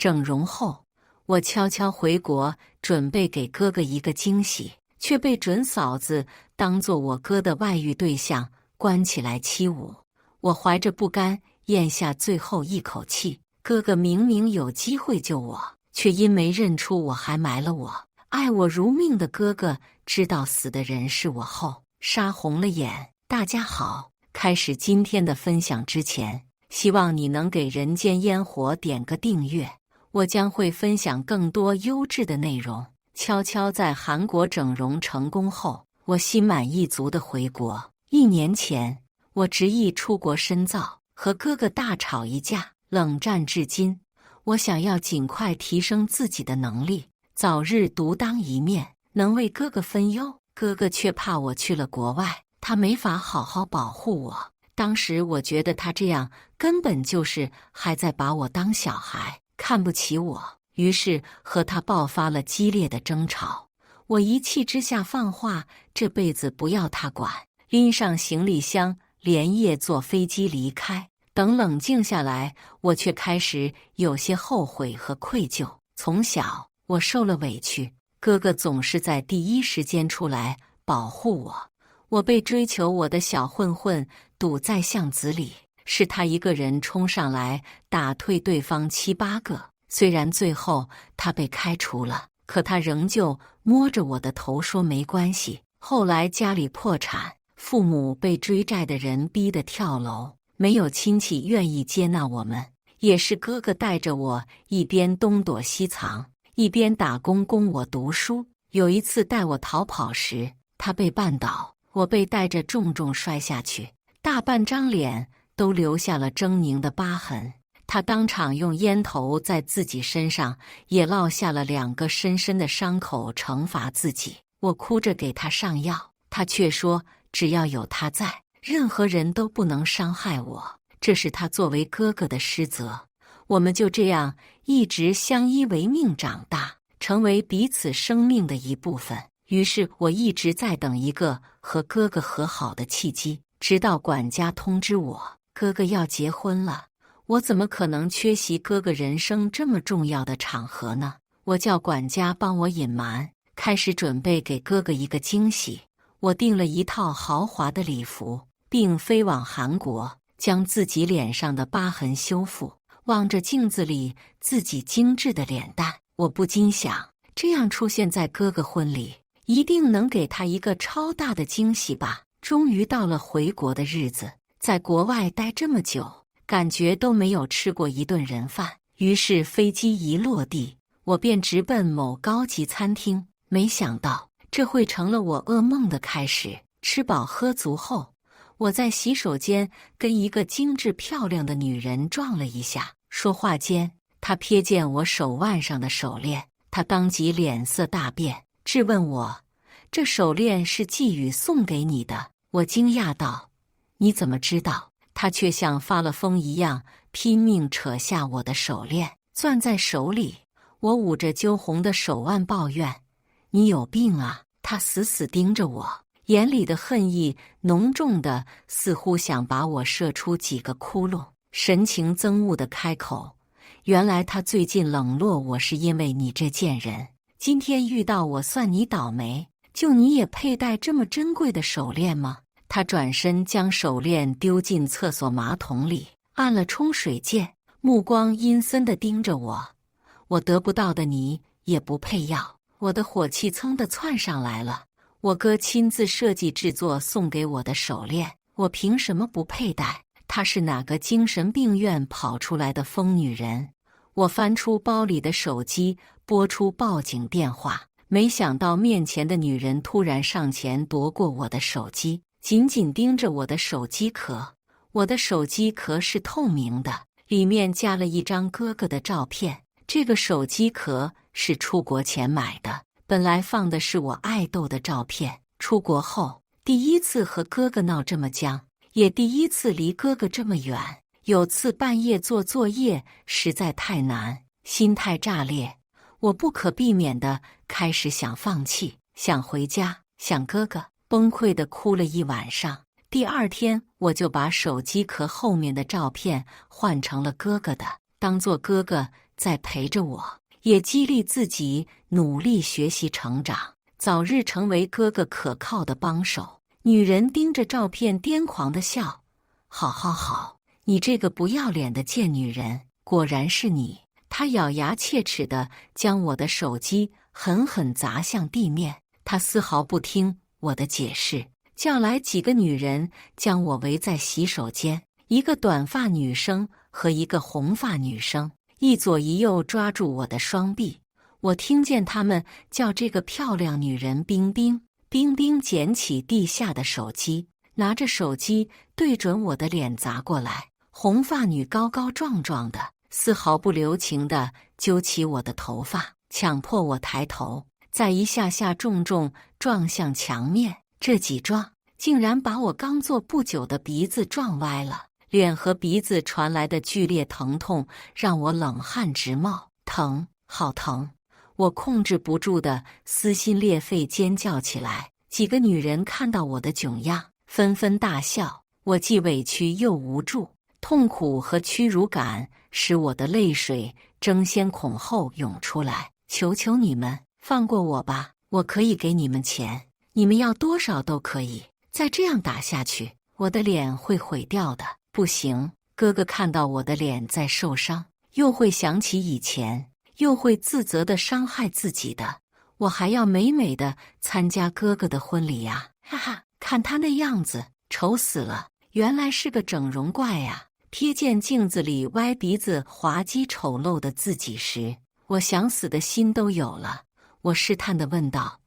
整容后，我悄悄回国，准备给哥哥一个惊喜，却被准嫂子当作我哥的外遇对象关起来欺侮。我怀着不甘，咽下最后一口气。哥哥明明有机会救我，却因没认出我还埋了我。爱我如命的哥哥知道死的人是我后，杀红了眼。大家好，开始今天的分享之前，希望你能给人间烟火点个订阅，我将会分享更多优质的内容。悄悄在韩国整容成功后，我心满意足地回国。1年前，我执意出国深造，和哥哥大吵一架，冷战至今。我想要尽快提升自己的能力，早日独当一面，能为哥哥分忧。哥哥却怕我去了国外，他没法好好保护我。当时我觉得他这样根本就是还在把我当小孩，看不起我，于是和他爆发了激烈的争吵。我一气之下放话，这辈子不要他管，拎上行李箱，连夜坐飞机离开。等冷静下来，我却开始有些后悔和愧疚。从小我受了委屈，哥哥总是在第一时间出来保护我。我被追求我的小混混堵在巷子里，是他一个人冲上来打退对方7、8个。虽然最后他被开除了，可他仍旧摸着我的头说没关系。后来家里破产，父母被追债的人逼得跳楼，没有亲戚愿意接纳我们，也是哥哥带着我一边东躲西藏，一边打工供我读书。有一次带我逃跑时，他被绊倒，我被带着重重摔下去，大半张脸都留下了狰狞的疤痕。他当场用烟头在自己身上也烙下了2个深深的伤口，惩罚自己。我哭着给他上药，他却说只要有他在，任何人都不能伤害我，这是他作为哥哥的失责。我们就这样一直相依为命长大，成为彼此生命的一部分。于是我一直在等一个和哥哥和好的契机，直到管家通知我哥哥要结婚了。我怎么可能缺席哥哥人生这么重要的场合呢？我叫管家帮我隐瞒，开始准备给哥哥一个惊喜。我订了一套豪华的礼服，并飞往韩国，将自己脸上的疤痕修复。望着镜子里自己精致的脸蛋，我不禁想，这样出现在哥哥婚礼，一定能给他一个超大的惊喜吧。终于到了回国的日子，在国外待这么久，感觉都没有吃过一顿人饭。于是飞机一落地，我便直奔某高级餐厅。没想到这会成了我噩梦的开始。吃饱喝足后，我在洗手间跟一个精致漂亮的女人撞了一下。说话间，她瞥见我手腕上的手链，她当即脸色大变，质问我：“这手链是季宇送给你的？”我惊讶道：“你怎么知道？”她却像发了疯一样，拼命扯下我的手链，攥在手里。我捂着揪红的手腕抱怨：“你有病啊！”她死死盯着我，眼里的恨意浓重的，似乎想把我射出几个窟窿。神情憎恶地开口：“原来他最近冷落我是因为你这贱人，今天遇到我算你倒霉。就你也佩戴这么珍贵的手链吗？”他转身将手链丢进厕所马桶里，按了冲水键，目光阴森地盯着我。我得不到的你也不配要。我的火气噌地窜上来了。我哥亲自设计制作送给我的手链，我凭什么不佩戴？她是哪个精神病院跑出来的疯女人？我翻出包里的手机，拨出报警电话。没想到面前的女人突然上前夺过我的手机，紧紧盯着我的手机壳。我的手机壳是透明的，里面夹了一张哥哥的照片。这个手机壳是出国前买的，本来放的是我爱豆的照片。出国后，第一次和哥哥闹这么僵，也第一次离哥哥这么远。有次半夜做作业实在太难，心态炸裂，我不可避免地开始想放弃，想回家，想哥哥，崩溃地哭了一晚上。第2天，我就把手机壳后面的照片换成了哥哥的，当做哥哥在陪着我，也激励自己努力学习成长，早日成为哥哥可靠的帮手。女人盯着照片癫狂地笑：好好好，你这个不要脸的贱女人，果然是你。她咬牙切齿地将我的手机狠狠砸向地面，她丝毫不听我的解释，叫来几个女人将我围在洗手间，一个短发女生和一个红发女生一左一右抓住我的双臂。我听见他们叫这个漂亮女人冰冰。冰冰捡起地下的手机，拿着手机对准我的脸砸过来。红发女高高壮壮的，丝毫不留情地揪起我的头发，强迫我抬头，再一下下重重撞向墙面。这几撞竟然把我刚做不久的鼻子撞歪了，脸和鼻子传来的剧烈疼痛让我冷汗直冒，疼，好疼！我控制不住的撕心裂肺尖叫起来。几个女人看到我的窘样，纷纷大笑。我既委屈又无助，痛苦和屈辱感使我的泪水争先恐后涌出来。求求你们放过我吧，我可以给你们钱，你们要多少都可以。再这样打下去，我的脸会毁掉的。不行，哥哥看到我的脸在受伤，又会想起以前，又会自责地伤害自己的。我还要美美的参加哥哥的婚礼呀！哈哈，看他那样子，丑死了，原来是个整容怪呀！瞥见镜子里歪鼻子、滑稽丑陋的自己时，我想死的心都有了。我试探地问道：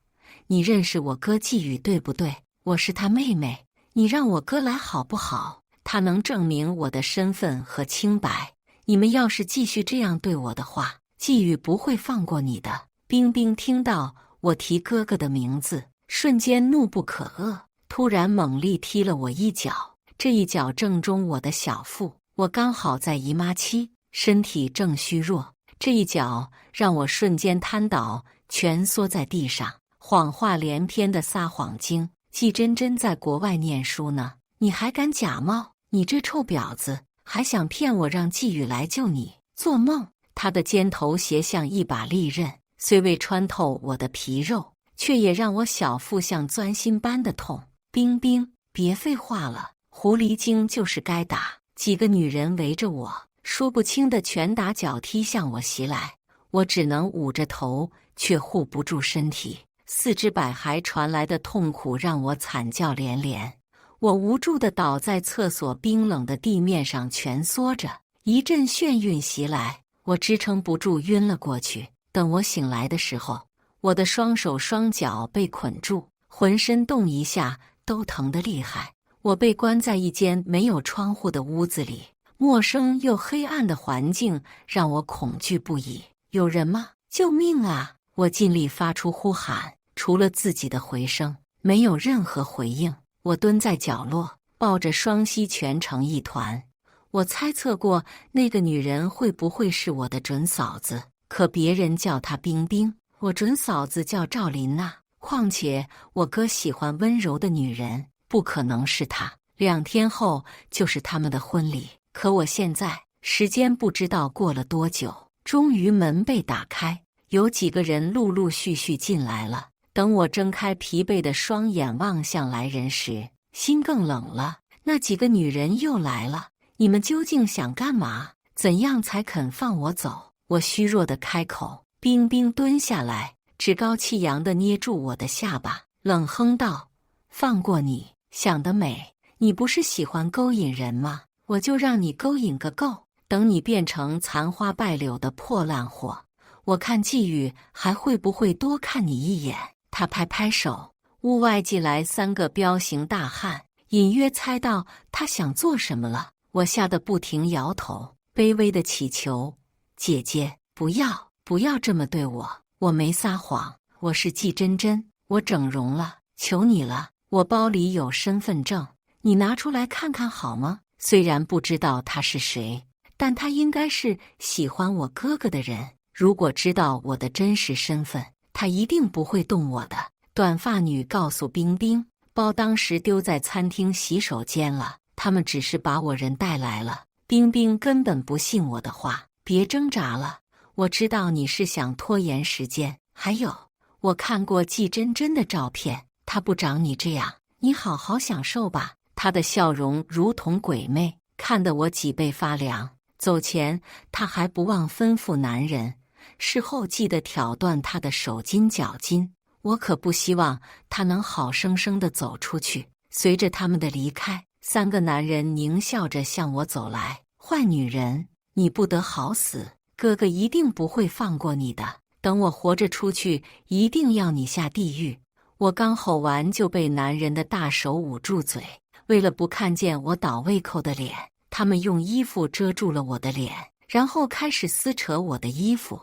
你认识我哥季宇对不对？我是他妹妹，你让我哥来好不好？他能证明我的身份和清白。你们要是继续这样对我的话，季宇不会放过你的。冰冰听到我提哥哥的名字，瞬间怒不可遏，突然猛力踢了我一脚。这一脚正中我的小腹，我刚好在姨妈期，身体正虚弱，这一脚让我瞬间瘫倒，蜷缩在地上，谎话连篇的撒谎精。季真真在国外念书呢，你还敢假冒？你这臭婊子，还想骗我让季宇来救你？做梦！他的尖头斜像一把利刃，虽未穿透我的皮肉，却也让我小腹像钻心般的痛。冰冰，别废话了，狐狸精就是该打！几个女人围着我，说不清的拳打脚踢向我袭来，我只能捂着头，却护不住身体。四肢百骸传来的痛苦让我惨叫连连。我无助地倒在厕所冰冷的地面上蜷缩着，一阵眩晕袭来，我支撑不住晕了过去。等我醒来的时候，我的双手双脚被捆住，浑身动一下都疼得厉害。我被关在一间没有窗户的屋子里，陌生又黑暗的环境让我恐惧不已。有人吗？救命啊！我尽力发出呼喊，除了自己的回声，没有任何回应。我蹲在角落，抱着双膝蜷成一团。我猜测过那个女人会不会是我的准嫂子，可别人叫她冰冰，我准嫂子叫赵琳娜。况且我哥喜欢温柔的女人，不可能是她。2天后就是他们的婚礼，可我现在时间不知道过了多久，终于门被打开，有几个人陆陆续续进来了。等我睁开疲惫的双眼望向来人时，心更冷了。那几个女人又来了，你们究竟想干嘛？怎样才肯放我走？我虚弱地开口。冰冰蹲下来，趾高气扬地捏住我的下巴，冷哼道：放过你，想得美！你不是喜欢勾引人吗？我就让你勾引个够，等你变成残花败柳的破烂货，我看季宇还会不会多看你一眼。他拍拍手，屋外进来3个彪形大汉，隐约猜到他想做什么了。我吓得不停摇头，卑微的祈求：姐姐，不要，不要这么对我，我没撒谎，我是季真真，我整容了，求你了，我包里有身份证，你拿出来看看好吗？虽然不知道他是谁，但他应该是喜欢我哥哥的人，如果知道我的真实身份，他一定不会动我的。短发女告诉冰冰，包当时丢在餐厅洗手间了，他们只是把我人带来了。冰冰根本不信我的话，别挣扎了，我知道你是想拖延时间。还有，我看过季真真的照片，她不长你这样，你好好享受吧。她的笑容如同鬼魅，看得我脊背发凉。走前，她还不忘吩咐男人，事后记得挑断她的手筋脚筋。我可不希望她能好生生地走出去。随着他们的离开，3个男人狞笑着向我走来。坏女人，你不得好死！哥哥一定不会放过你的。等我活着出去，一定要你下地狱！我刚吼完，就被男人的大手捂住嘴。为了不看见我倒胃口的脸，他们用衣服遮住了我的脸，然后开始撕扯我的衣服。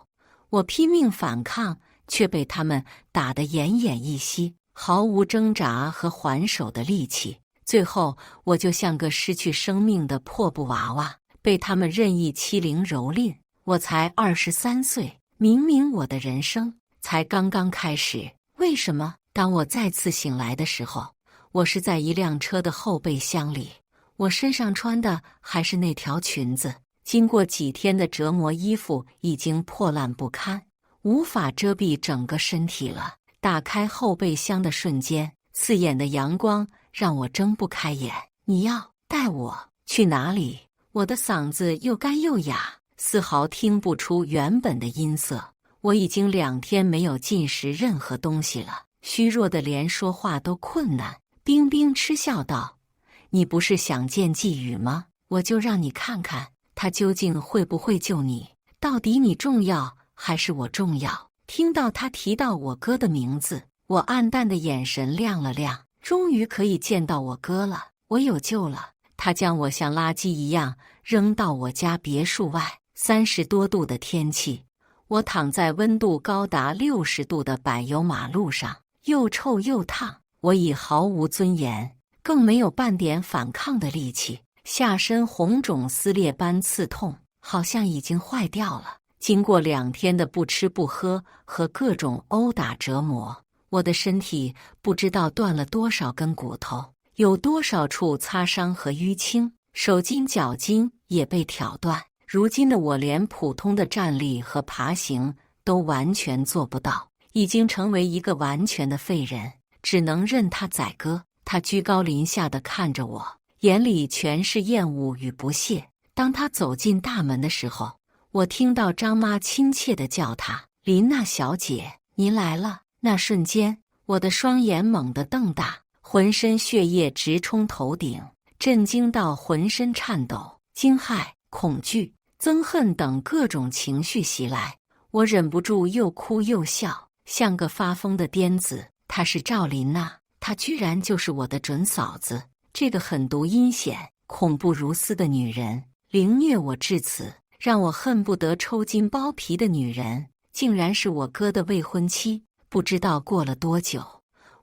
我拼命反抗，却被他们打得奄奄一息，毫无挣扎和还手的力气。最后，我就像个失去生命的破布娃娃，被他们任意欺凌蹂躏。我才23岁，明明我的人生才刚刚开始。为什么当我再次醒来的时候，我是在一辆车的后备箱里？我身上穿的还是那条裙子，经过几天的折磨，衣服已经破烂不堪，无法遮蔽整个身体了。打开后备箱的瞬间，刺眼的阳光让我睁不开眼。你要带我去哪里？我的嗓子又干又哑，丝毫听不出原本的音色。我已经2天没有进食任何东西了，虚弱的连说话都困难。冰冰嗤笑道：“你不是想见季宇吗？我就让你看看他究竟会不会救你。到底你重要还是我重要？”听到他提到我哥的名字，我暗淡的眼神亮了亮。终于可以见到我哥了，我有救了。他将我像垃圾一样扔到我家别墅外，30多度的天气，我躺在温度高达60度的柏油马路上，又臭又烫。我已毫无尊严，更没有半点反抗的力气，下身红肿撕裂般刺痛，好像已经坏掉了。经过2天的不吃不喝和各种殴打折磨，我的身体不知道断了多少根骨头，有多少处擦伤和淤青，手筋脚筋也被挑断。如今的我连普通的站立和爬行都完全做不到，已经成为一个完全的废人，只能任他宰割。他居高临下地看着我，眼里全是厌恶与不屑。当他走进大门的时候，我听到张妈亲切地叫他：“琳娜小姐，您来了。”那瞬间，我的双眼猛地瞪大，浑身血液直冲头顶，震惊到浑身颤抖，惊骇、恐惧、憎恨等各种情绪袭来，我忍不住又哭又笑，像个发疯的癫子。她是赵琳娜，她居然就是我的准嫂子，这个狠毒阴险、恐怖如斯的女人，凌虐我至此，让我恨不得抽筋剥皮的女人，竟然是我哥的未婚妻。不知道过了多久，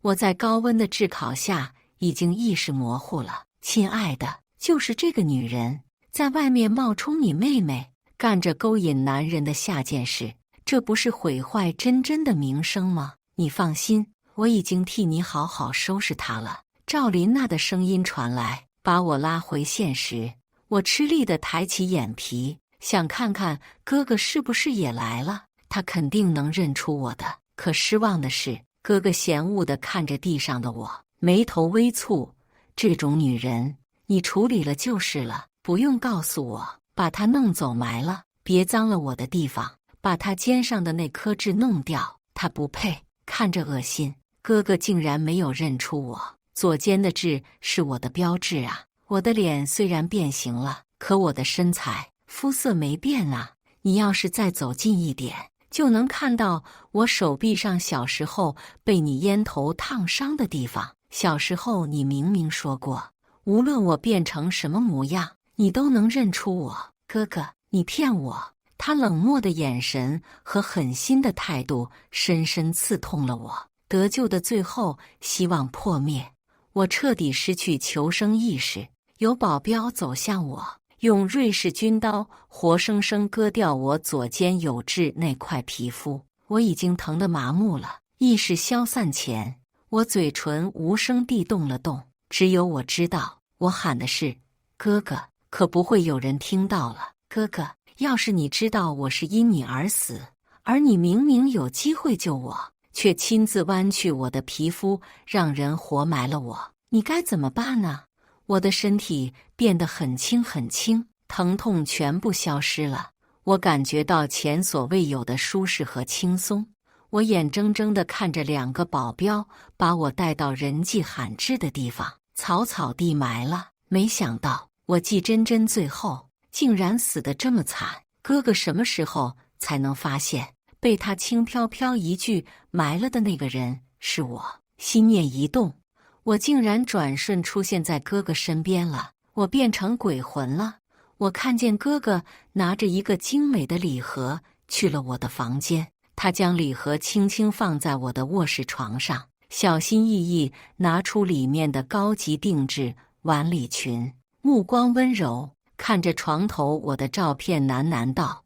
我在高温的炙烤下已经意识模糊了。亲爱的，就是这个女人，在外面冒充你妹妹，干着勾引男人的下贱事，这不是毁坏真真的名声吗？你放心，我已经替你好好收拾她了。赵琳娜的声音传来，把我拉回现实。我吃力地抬起眼皮，想看看哥哥是不是也来了，他肯定能认出我的。可失望的是，哥哥嫌恶地看着地上的我，眉头微蹙。这种女人，你处理了就是了，不用告诉我。把她弄走埋了，别脏了我的地方。把她肩上的那颗痣弄掉，她不配，看着恶心。哥哥竟然没有认出我，左肩的痣是我的标志啊。我的脸虽然变形了，可我的身材、肤色没变啊。你要是再走近一点，就能看到我手臂上小时候被你烟头烫伤的地方。小时候你明明说过，无论我变成什么模样，你都能认出我。哥哥，你骗我！他冷漠的眼神和狠心的态度深深刺痛了我。得救的最后希望破灭，我彻底失去求生意识。有保镖走向我，用瑞士军刀活生生割掉我左肩有痣那块皮肤。我已经疼得麻木了。意识消散前，我嘴唇无声地动了动，只有我知道，我喊的是哥哥，可不会有人听到了。哥哥，要是你知道我是因你而死，而你明明有机会救我，却亲自剜去我的皮肤，让人活埋了我，你该怎么办呢？我的身体变得很轻很轻，疼痛全部消失了，我感觉到前所未有的舒适和轻松。我眼睁睁地看着2个保镖把我带到人迹罕至的地方，草草地埋了。没想到我季真真最后竟然死得这么惨，哥哥什么时候才能发现被他轻飘飘一句埋了的那个人是我？心念一动，我竟然转瞬出现在哥哥身边了，我变成鬼魂了。我看见哥哥拿着一个精美的礼盒去了我的房间，他将礼盒轻轻放在我的卧室床上，小心翼翼拿出里面的高级定制晚礼裙，目光温柔看着床头我的照片，喃喃道：“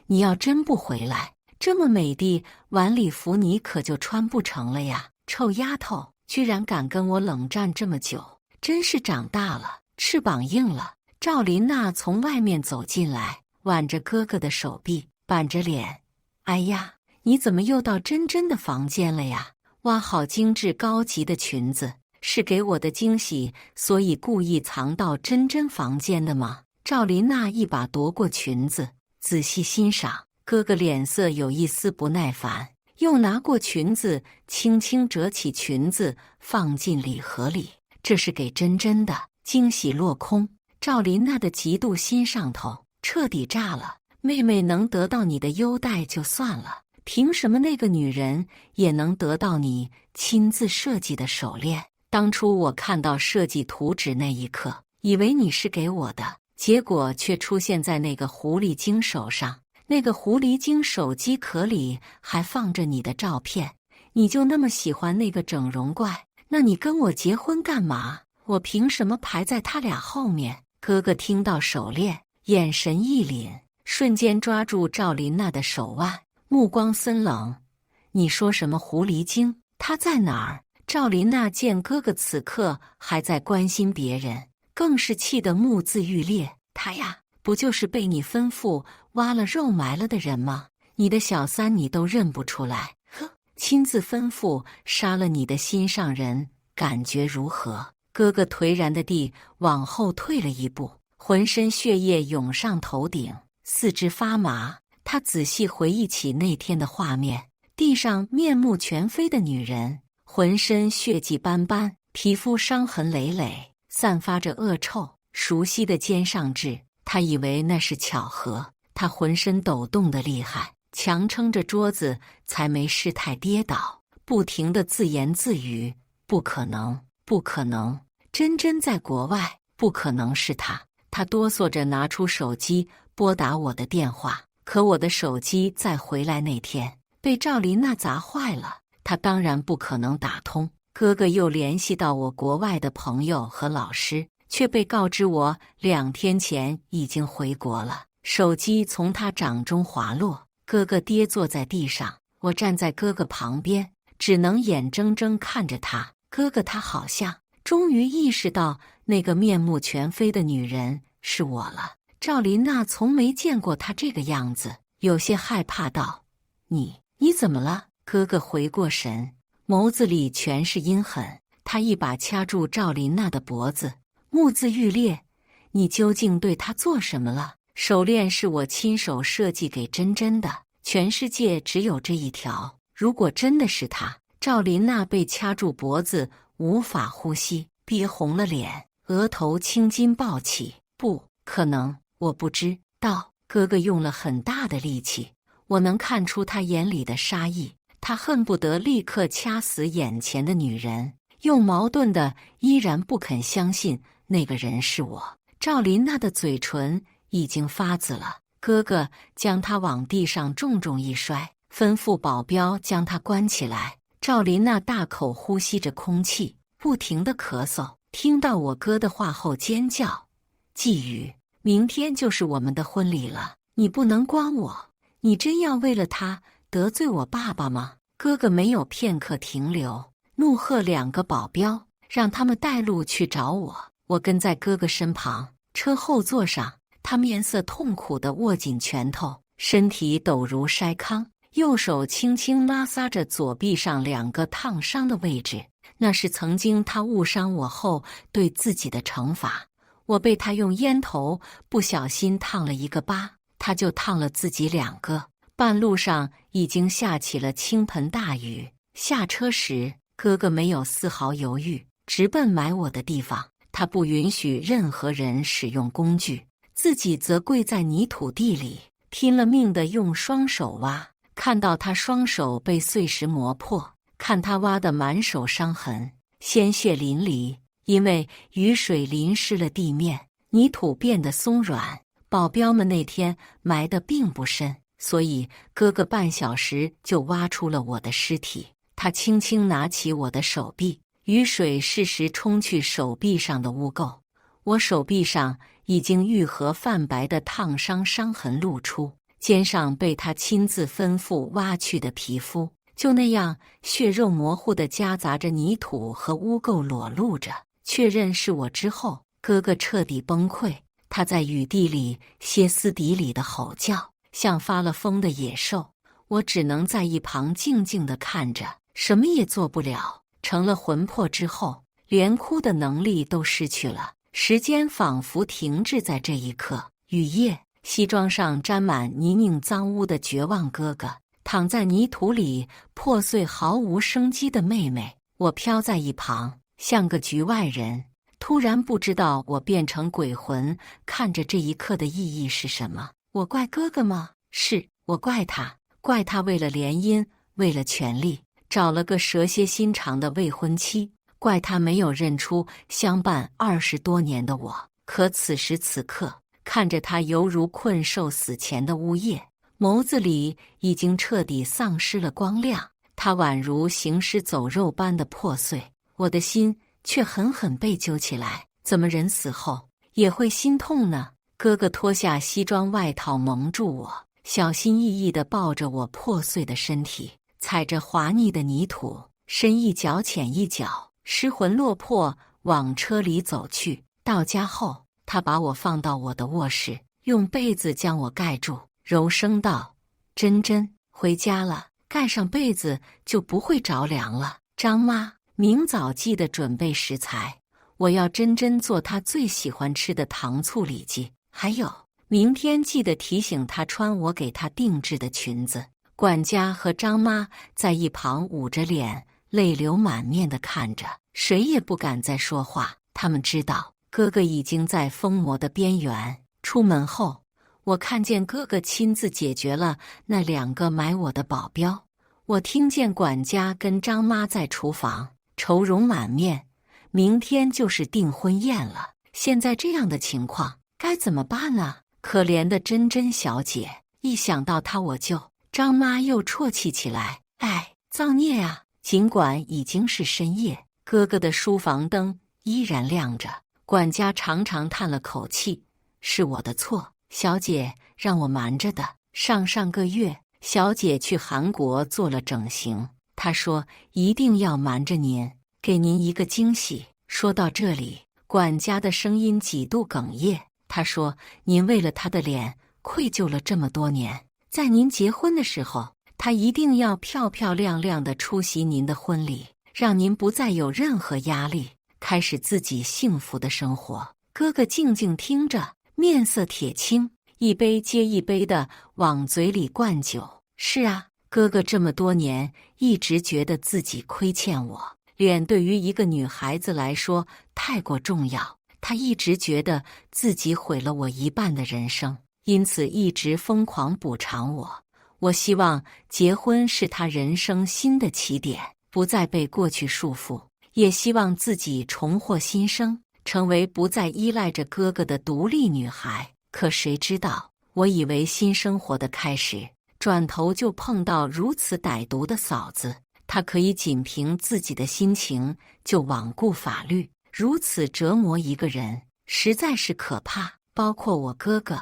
你要真不回来，这么美的晚礼服你可就穿不成了呀！臭丫头，居然敢跟我冷战这么久，真是长大了，翅膀硬了。”赵琳娜从外面走进来，挽着哥哥的手臂，板着脸：“哎呀，你怎么又到真真的房间了呀？哇，好精致高级的裙子，是给我的惊喜，所以故意藏到真真房间的吗？”赵琳娜一把夺过裙子，仔细欣赏。哥哥脸色有一丝不耐烦，又拿过裙子，轻轻折起裙子放进礼盒里。这是给真真的。惊喜落空，赵琳娜的嫉妒心上头，彻底炸了。妹妹能得到你的优待就算了，凭什么那个女人也能得到你亲自设计的手链？当初我看到设计图纸那一刻，以为你是给我的，结果却出现在那个狐狸精手上。那个狐狸精手机壳里还放着你的照片，你就那么喜欢那个整容怪？那你跟我结婚干嘛？我凭什么排在他俩后面？哥哥听到手链，眼神一凛，瞬间抓住赵琳娜的手腕，目光森冷。你说什么狐狸精？他在哪儿？赵琳娜见哥哥此刻还在关心别人，更是气得目眦欲裂。他呀，不就是被你吩咐挖了肉埋了的人吗？你的小三你都认不出来？呵，亲自吩咐杀了你的心上人，感觉如何？哥哥颓然的地往后退了一步，浑身血液涌上头顶，四肢发麻。他仔细回忆起那天的画面，地上面目全非的女人，浑身血迹斑斑，皮肤伤痕累累，散发着恶臭。熟悉的肩上痣，他以为那是巧合。他浑身抖动得厉害，强撑着桌子才没事态跌倒，不停地自言自语：不可能，不可能，真真在国外，不可能是他。他哆嗦着拿出手机拨打我的电话，可我的手机在回来那天被赵琳娜砸坏了，他当然不可能打通。哥哥又联系到我国外的朋友和老师，却被告知我2天前已经回国了。手机从他掌中滑落，哥哥跌坐在地上，我站在哥哥旁边，只能眼睁睁看着他。哥哥他好像终于意识到那个面目全非的女人是我了。赵琳娜从没见过他这个样子，有些害怕道：你怎么了？哥哥回过神，眸子里全是阴狠。他一把掐住赵琳娜的脖子，目眦欲裂：你究竟对他做什么了？手链是我亲手设计给真真的，全世界只有这一条。如果真的是他……赵琳娜被掐住脖子，无法呼吸，憋红了脸，额头青筋暴起。不可能，我不知道。哥哥用了很大的力气，我能看出他眼里的杀意。他恨不得立刻掐死眼前的女人，又矛盾的依然不肯相信那个人是我。赵琳娜的嘴唇已经发紫了，哥哥将她往地上重重一摔，吩咐保镖将她关起来。赵琳娜大口呼吸着空气，不停地咳嗽，听到我哥的话后尖叫：季宇，明天就是我们的婚礼了，你不能关我！你真要为了他得罪我爸爸吗？哥哥没有片刻停留，怒喝2个保镖，让他们带路去找我。我跟在哥哥身旁，车后座上，他面色痛苦地握紧拳头，身体抖如筛糠，右手轻轻摩挲着左臂上2个烫伤的位置，那是曾经他误伤我后对自己的惩罚。我被他用烟头不小心烫了1个疤，他就烫了自己2个。半路上已经下起了倾盆大雨，下车时哥哥没有丝毫犹豫，直奔埋我的地方。他不允许任何人使用工具，自己则跪在泥土地里，拼了命地用双手挖。看到他双手被碎石磨破，看他挖得满手伤痕，鲜血淋漓，因为雨水淋湿了地面，泥土变得松软。保镖们那天埋得并不深，所以哥哥半小时就挖出了我的尸体。他轻轻拿起我的手臂，雨水适时冲去手臂上的污垢，我手臂上已经愈合泛白的烫伤伤痕露出，肩上被他亲自吩咐挖去的皮肤就那样血肉模糊地夹杂着泥土和污垢裸露着。确认是我之后，哥哥彻底崩溃，他在雨地里歇斯底里地吼叫，像发了疯的野兽。我只能在一旁静静地看着，什么也做不了。成了魂魄之后，连哭的能力都失去了，时间仿佛停滞在这一刻。雨夜，西装上沾满泥泞脏污的绝望哥哥，躺在泥土里破碎毫无生机的妹妹，我飘在一旁，像个局外人。突然不知道我变成鬼魂，看着这一刻的意义是什么。我怪哥哥吗？是，我怪他，怪他为了联姻，为了权力，找了个蛇蝎心肠的未婚妻，怪他没有认出相伴20多年的我。可此时此刻，看着他犹如困兽死前的呜咽，眸子里已经彻底丧失了光亮，他宛如行尸走肉般的破碎，我的心却狠狠被揪起来。怎么人死后也会心痛呢？哥哥脱下西装外套蒙住我，小心翼翼地抱着我破碎的身体，踩着滑腻的泥土，深一脚浅一脚，失魂落魄往车里走去。到家后，他把我放到我的卧室，用被子将我盖住，柔声道：“珍珍，回家了，盖上被子就不会着凉了。”张妈，明早记得准备食材，我要珍珍做她最喜欢吃的糖醋里脊，还有明天记得提醒她穿我给她定制的裙子。管家和张妈在一旁捂着脸，泪流满面地看着，谁也不敢再说话。他们知道哥哥已经在疯魔的边缘。出门后，我看见哥哥亲自解决了那2个埋我的保镖。我听见管家跟张妈在厨房愁容满面，明天就是订婚宴了，现在这样的情况该怎么办呢？可怜的珍珍小姐，一想到她我就……张妈又啜泣起来，哎，造孽啊！尽管已经是深夜，哥哥的书房灯依然亮着。管家长长叹了口气，是我的错，小姐让我瞒着的。上个月，小姐去韩国做了整形，她说一定要瞒着您，给您一个惊喜。说到这里，管家的声音几度哽咽，他说您为了他的脸愧疚了这么多年，在您结婚的时候，他一定要漂漂亮亮地出席您的婚礼，让您不再有任何压力，开始自己幸福的生活。哥哥静静听着，面色铁青，一杯接一杯地往嘴里灌酒。是啊，哥哥这么多年一直觉得自己亏欠我，脸对于一个女孩子来说太过重要，他一直觉得自己毁了我一半的人生，因此一直疯狂补偿我。我希望结婚是他人生新的起点，不再被过去束缚，也希望自己重获新生，成为不再依赖着哥哥的独立女孩。可谁知道，我以为新生活的开始，转头就碰到如此歹毒的嫂子。她可以仅凭自己的心情就罔顾法律，如此折磨一个人，实在是可怕。包括我哥哥，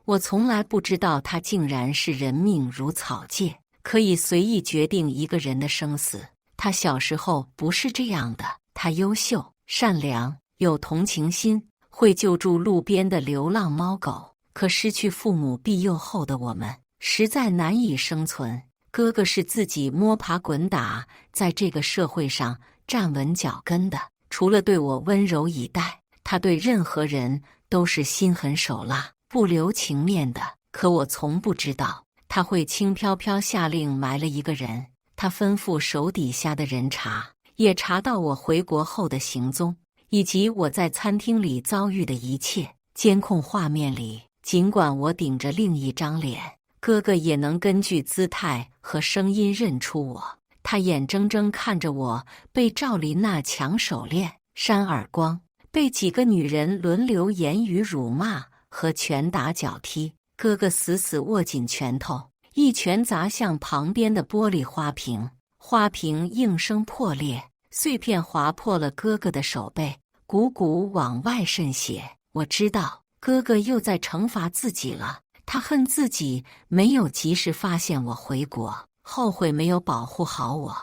我从来不知道他竟然是人命如草芥，可以随意决定一个人的生死。他小时候不是这样的，他优秀、善良，有同情心，会救助路边的流浪猫狗。可失去父母庇佑后的我们，实在难以生存。哥哥是自己摸爬滚打，在这个社会上站稳脚跟的。除了对我温柔以待，他对任何人都是心狠手辣、不留情面的。可我从不知道，他会轻飘飘下令埋了一个人。他吩咐手底下的人查，也查到我回国后的行踪，以及我在餐厅里遭遇的一切。监控画面里，尽管我顶着另一张脸，哥哥也能根据姿态和声音认出我。他眼睁睁看着我被赵琳娜抢手链、扇耳光，被几个女人轮流言语辱骂和拳打脚踢。哥哥死死握紧拳头，一拳砸向旁边的玻璃花瓶，花瓶应声破裂，碎片划破了哥哥的手背，汩汩往外渗血。我知道哥哥又在惩罚自己了，他恨自己没有及时发现我回国，后悔没有保护好我。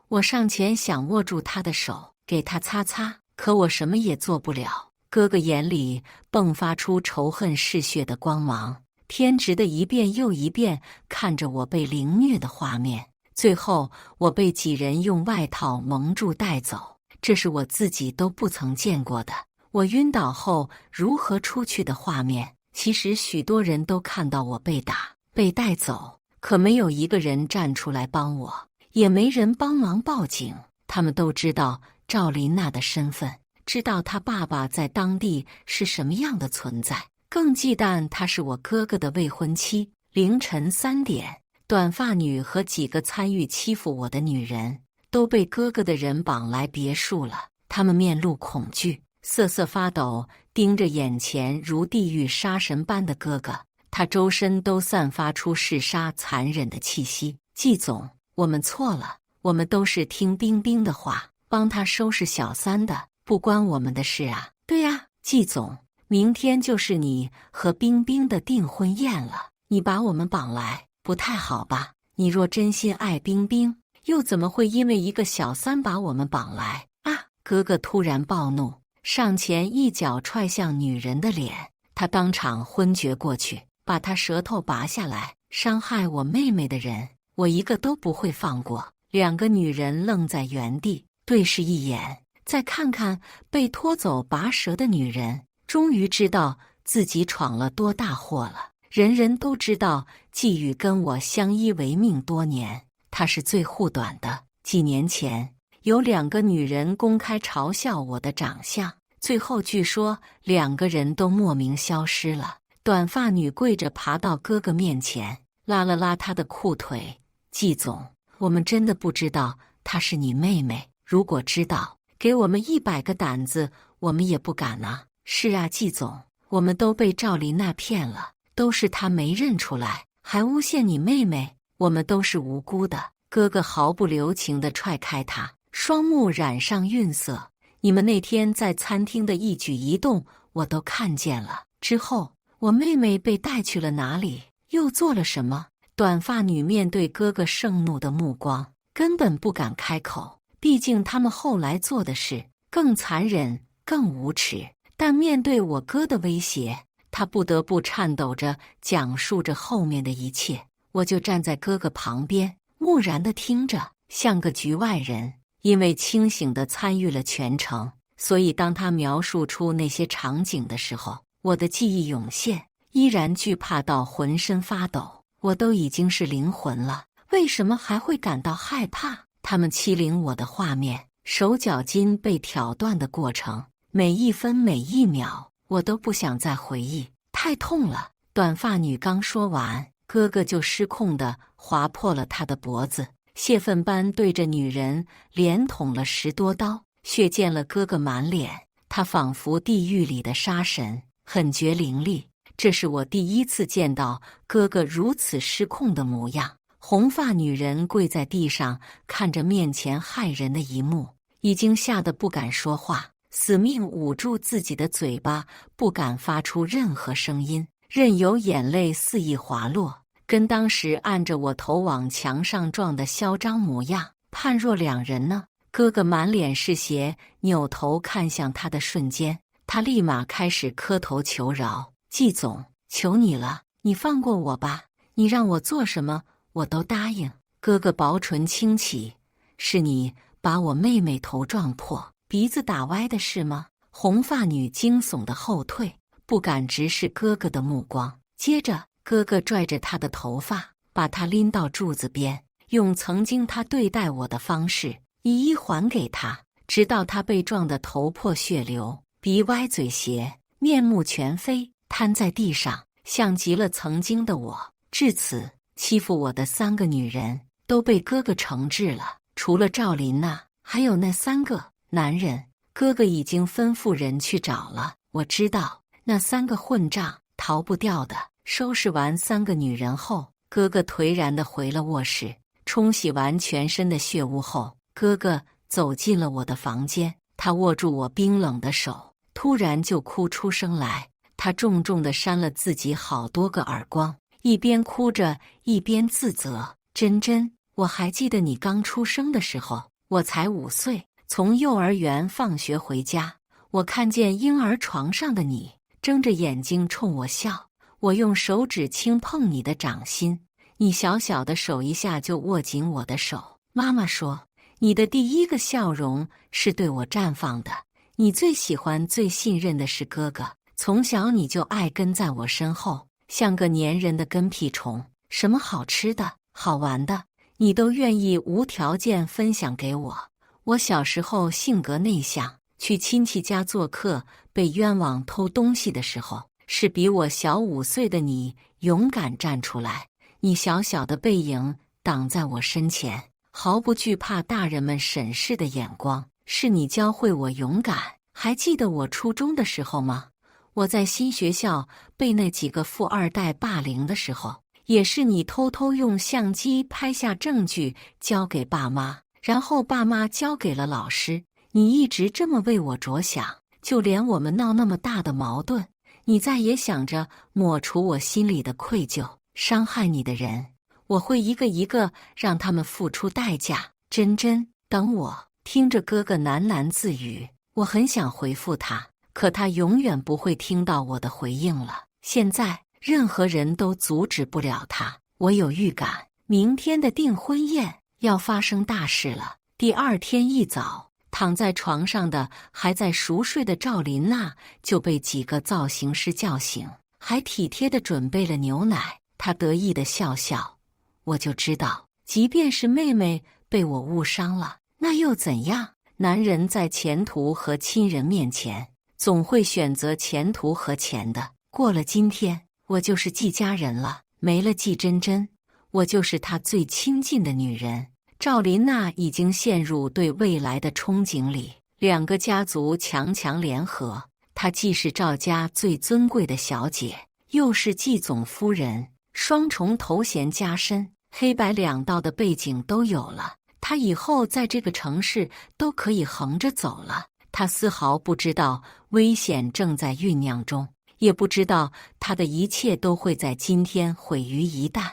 我上前想握住他的手，给他擦擦，可我什么也做不了。哥哥眼里迸发出仇恨嗜血的光芒，偏执的一遍又一遍看着我被凌虐的画面。最后我被几人用外套蒙住带走，这是我自己都不曾见过的。我晕倒后如何出去的画面，其实许多人都看到我被打、被带走，可没有一个人站出来帮我，也没人帮忙报警。他们都知道赵琳娜的身份，知道她爸爸在当地是什么样的存在，更忌惮她是我哥哥的未婚妻。凌晨3点，短发女和几个参与欺负我的女人都被哥哥的人绑来别墅了。他们面露恐惧，瑟瑟发抖，盯着眼前如地狱杀神般的哥哥。他周身都散发出嗜杀残忍的气息。季总，我们错了，我们都是听冰冰的话，帮他收拾小三的，不关我们的事啊。对呀，季总，明天就是你和冰冰的订婚宴了，你把我们绑来，不太好吧？你若真心爱冰冰，又怎么会因为一个小三把我们绑来啊？哥哥突然暴怒，上前一脚踹向女人的脸，她当场昏厥过去。把她舌头拔下来，伤害我妹妹的人，我一个都不会放过。2个女人愣在原地，对视一眼，再看看被拖走拔舌的女人，终于知道自己闯了多大祸了。人人都知道季宇跟我相依为命多年，他是最护短的。几年前，有2个女人公开嘲笑我的长相，最后据说2个人都莫名消失了。短发女跪着爬到哥哥面前，拉了拉他的裤腿。季总，我们真的不知道她是你妹妹，如果知道，给我们100个胆子，我们也不敢啊。是啊，季总，我们都被赵琳娜骗了，都是她没认出来，还诬陷你妹妹，我们都是无辜的。哥哥毫不留情地踹开她，双目染上晕色。你们那天在餐厅的一举一动，我都看见了。之后，我妹妹被带去了哪里？又做了什么？短发女面对哥哥盛怒的目光，根本不敢开口。毕竟他们后来做的事更残忍、更无耻。但面对我哥的威胁，他不得不颤抖着讲述着后面的一切。我就站在哥哥旁边，木然地听着，像个局外人。因为清醒地参与了全程，所以当他描述出那些场景的时候，我的记忆涌现，依然惧怕到浑身发抖。我都已经是灵魂了，为什么还会感到害怕？他们欺凌我的画面，手脚筋被挑断的过程，每一分每一秒，我都不想再回忆，太痛了。短发女刚说完，哥哥就失控地划破了她的脖子，泄愤般对着女人连捅了10多刀，血溅了哥哥满脸。他仿佛地狱里的杀神，狠绝凌厉。这是我第一次见到哥哥如此失控的模样。红发女人跪在地上，看着面前骇人的一幕，已经吓得不敢说话，死命捂住自己的嘴巴，不敢发出任何声音，任由眼泪肆意滑落，跟当时按着我头往墙上撞的嚣张模样判若两人呢。哥哥满脸是血，扭头看向他的瞬间，他立马开始磕头求饶。季总，求你了，你放过我吧，你让我做什么，我都答应。哥哥薄唇轻启，是你把我妹妹头撞破，鼻子打歪的是吗？红发女惊悚的后退，不敢直视哥哥的目光。接着，哥哥拽着她的头发，把她拎到柱子边，用曾经他对待我的方式一一还给她，直到她被撞得头破血流，鼻歪嘴斜，面目全非，瘫在地上，像极了曾经的我。至此，欺负我的3个女人都被哥哥惩治了，除了赵琳娜，还有那3个男人，哥哥已经吩咐人去找了。我知道那3个混账逃不掉的。收拾完3个女人后，哥哥颓然地回了卧室。冲洗完全身的血污后，哥哥走进了我的房间，他握住我冰冷的手，突然就哭出声来。他重重地扇了自己好多个耳光，一边哭着一边自责：珍珍，我还记得你刚出生的时候，我才5岁，从幼儿园放学回家，我看见婴儿床上的你，睁着眼睛冲我笑，我用手指轻碰你的掌心，你小小的手一下就握紧我的手。妈妈说，你的第一个笑容是对我绽放的，你最喜欢最信任的是哥哥，从小你就爱跟在我身后，像个粘人的跟屁虫，什么好吃的好玩的你都愿意无条件分享给我。我小时候性格内向，去亲戚家做客被冤枉偷东西的时候，是比我小5岁的你勇敢站出来，你小小的背影挡在我身前，毫不惧怕大人们审视的眼光，是你教会我勇敢。还记得我初中的时候吗？我在新学校被那几个富二代霸凌的时候，也是你偷偷用相机拍下证据交给爸妈，然后爸妈交给了老师。你一直这么为我着想，就连我们闹那么大的矛盾，你再也想着抹除我心里的愧疚。伤害你的人，我会一个一个让他们付出代价。珍珍，等我。听着哥哥喃喃自语，我很想回复他，可他永远不会听到我的回应了。现在任何人都阻止不了他。我有预感，明天的订婚宴要发生大事了。第2天一早，躺在床上的还在熟睡的赵琳娜就被几个造型师叫醒，还体贴地准备了牛奶。她得意地笑笑，我就知道，即便是妹妹被我误伤了，那又怎样？男人在前途和亲人面前，总会选择前途和钱的。过了今天，我就是季家人了，没了季珍珍，我就是他最亲近的女人。赵琳娜已经陷入对未来的憧憬里，2个家族强强联合，她既是赵家最尊贵的小姐，又是季总夫人，双重头衔加身，黑白2道的背景都有了。他以后在这个城市都可以横着走了。他丝毫不知道危险正在酝酿中，也不知道他的一切都会在今天毁于一旦。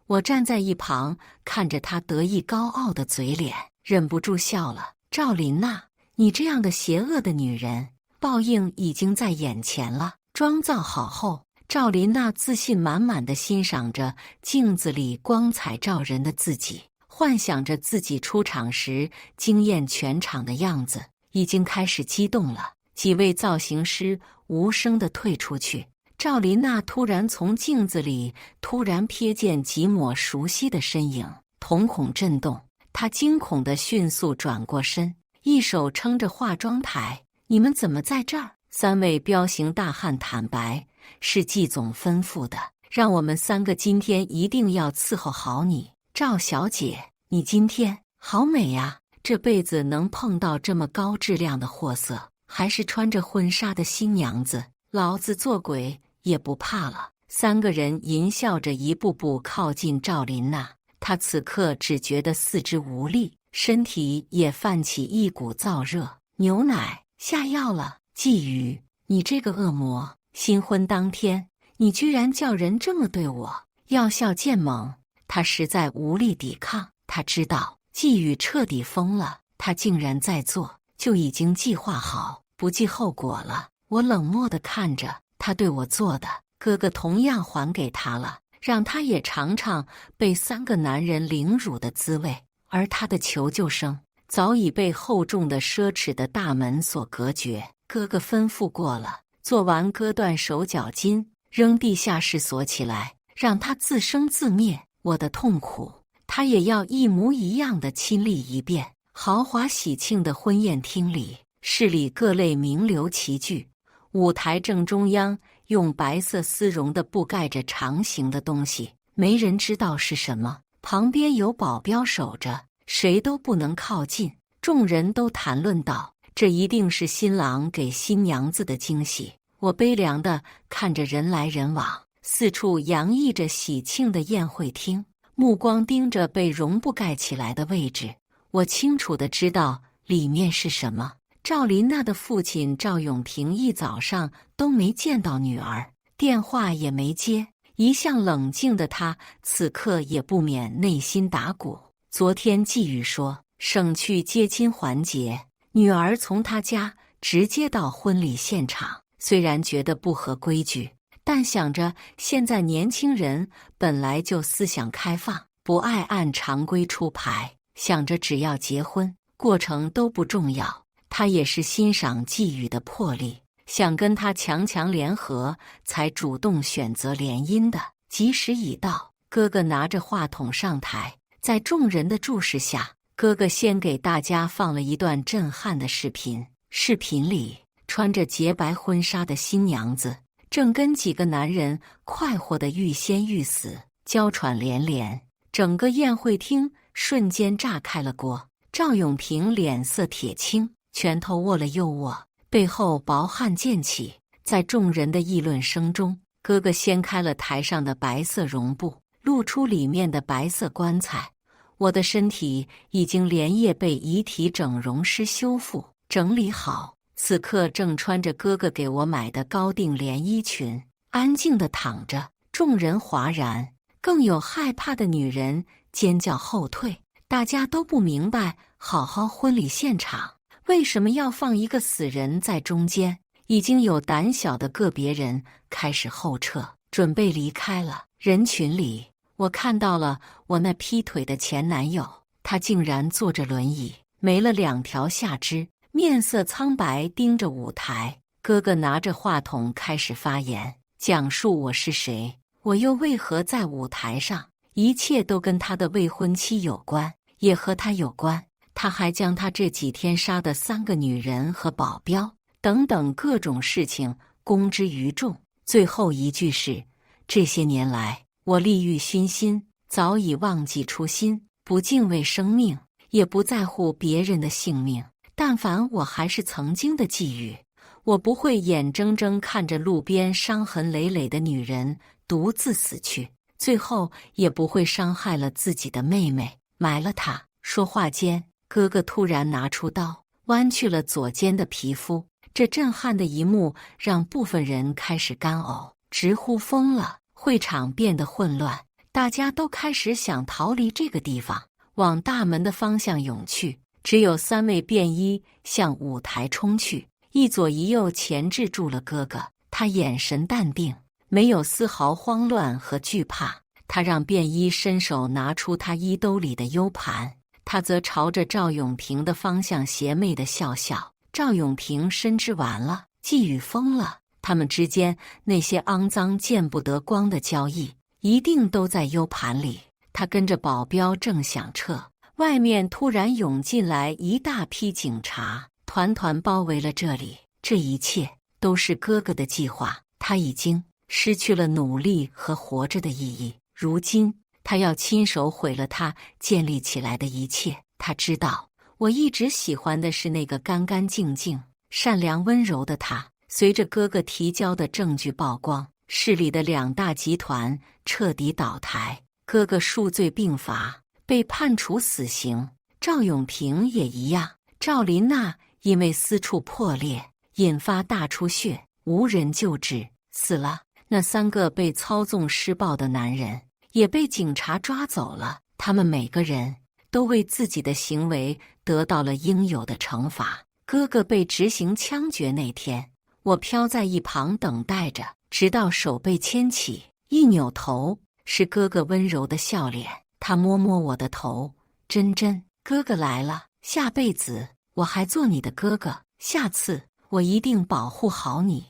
我站在一旁，看着他得意高傲的嘴脸，忍不住笑了。赵琳娜，你这样的邪恶的女人，报应已经在眼前了。妆造好后，赵琳娜自信满满地欣赏着镜子里光彩照人的自己，幻想着自己出场时惊艳全场的样子，已经开始激动了。几位造型师无声地退出去。赵琳娜突然从镜子里瞥见几抹熟悉的身影，瞳孔震动，她惊恐地迅速转过身，一手撑着化妆台。你们怎么在这儿？3位彪形大汉坦白，是季总吩咐的，让我们3个今天一定要伺候好你。赵小姐，你今天好美呀！这辈子能碰到这么高质量的货色，还是穿着婚纱的新娘子，老子做鬼也不怕了。3个人淫笑着一步步靠近赵琳娜，她此刻只觉得四肢无力，身体也泛起一股燥热。牛奶下药了。季宇，你这个恶魔，新婚当天你居然叫人这么对我！药效渐猛，他实在无力抵抗。他知道季宇彻底疯了，他竟然在做就已经计划好，不计后果了。我冷漠地看着他对我做的，哥哥同样还给他了，让他也尝尝被3个男人凌辱的滋味。而他的求救声早已被厚重的奢侈的大门所隔绝。哥哥吩咐过了，做完割断手脚筋，扔地下室锁起来，让他自生自灭。我的痛苦，他也要一模一样的亲历一遍。豪华喜庆的婚宴厅里，市里各类名流齐聚。舞台正中央用白色丝绒的布盖着长形的东西，没人知道是什么。旁边有保镖守着，谁都不能靠近。众人都谈论道：“这一定是新郎给新娘子的惊喜。”我悲凉地看着人来人往，四处洋溢着喜庆的宴会厅，目光盯着被绒布盖起来的位置。我清楚地知道里面是什么。赵琳娜的父亲赵永平一早上都没见到女儿，电话也没接。一向冷静的他，此刻也不免内心打鼓。昨天寄语说，省去接亲环节，女儿从他家直接到婚礼现场。虽然觉得不合规矩，但想着现在年轻人本来就思想开放，不爱按常规出牌，想着只要结婚，过程都不重要。他也是欣赏寄语的魄力，想跟他强联合，才主动选择联姻的。吉时已到，哥哥拿着话筒上台，在众人的注视下，哥哥先给大家放了一段震撼的视频。视频里，穿着洁白婚纱的新娘子正跟几个男人快活的欲仙欲死，娇喘连连。整个宴会厅瞬间炸开了锅。赵永平脸色铁青，拳头握了又握，背后薄汗溅起。在众人的议论声中，哥哥掀开了台上的白色绒布，露出里面的白色棺材。我的身体已经连夜被遗体整容师修复整理好，此刻正穿着哥哥给我买的高定连衣裙，安静地躺着。众人哗然，更有害怕的女人尖叫后退。大家都不明白，好好婚礼现场为什么要放一个死人在中间？已经有胆小的个别人开始后撤，准备离开了。人群里，我看到了我那劈腿的前男友，他竟然坐着轮椅，没了2条下肢，面色苍白，盯着舞台。哥哥拿着话筒开始发言，讲述我是谁，我又为何在舞台上，一切都跟他的未婚妻有关，也和他有关。他还将他这几天杀的3个女人和保镖等等各种事情公之于众。最后一句是：这些年来，我利欲熏心，早已忘记初心，不敬畏生命，也不在乎别人的性命。但凡我还是曾经的寄语，我不会眼睁睁看着路边伤痕累累的女人独自死去，最后也不会伤害了自己的妹妹，埋了她。说话间，哥哥突然拿出刀，剜去了左肩的皮肤。这震撼的一幕让部分人开始干呕，直呼疯了。会场变得混乱，大家都开始想逃离这个地方，往大门的方向涌去。只有3位便衣向舞台冲去，一左一右钳制住了哥哥。他眼神淡定，没有丝毫慌乱和惧怕。他让便衣伸手拿出他衣兜里的 U 盘，他则朝着赵永平的方向邪魅地笑笑。赵永平深知完了，季宇疯了，他们之间那些肮脏见不得光的交易，一定都在 U 盘里。他跟着保镖正想撤，外面突然涌进来一大批警察，团团包围了这里。这一切都是哥哥的计划，他已经失去了努力和活着的意义。如今，他要亲手毁了他建立起来的一切。他知道，我一直喜欢的是那个干干净净、善良温柔的他。随着哥哥提交的证据曝光，市里的2大集团彻底倒台，哥哥数罪并罚，被判处死刑。赵永平也一样。赵琳娜因为私处破裂，引发大出血，无人救治，死了。那3个被操纵施暴的男人也被警察抓走了，他们每个人都为自己的行为得到了应有的惩罚。哥哥被执行枪决那天，我飘在一旁等待着，直到手被牵起，一扭头，是哥哥温柔的笑脸。他摸摸我的头，珍珍，哥哥来了，下辈子我还做你的哥哥，下次我一定保护好你。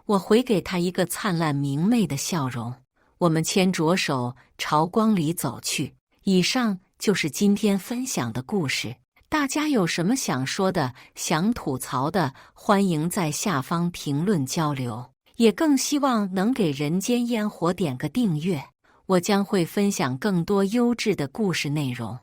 我回给他一个灿烂明媚的笑容。我们牵着手朝光里走去。以上就是今天分享的故事。大家有什么想说的、想吐槽的，欢迎在下方评论交流。也更希望能给人间烟火点个订阅，我将会分享更多优质的故事内容。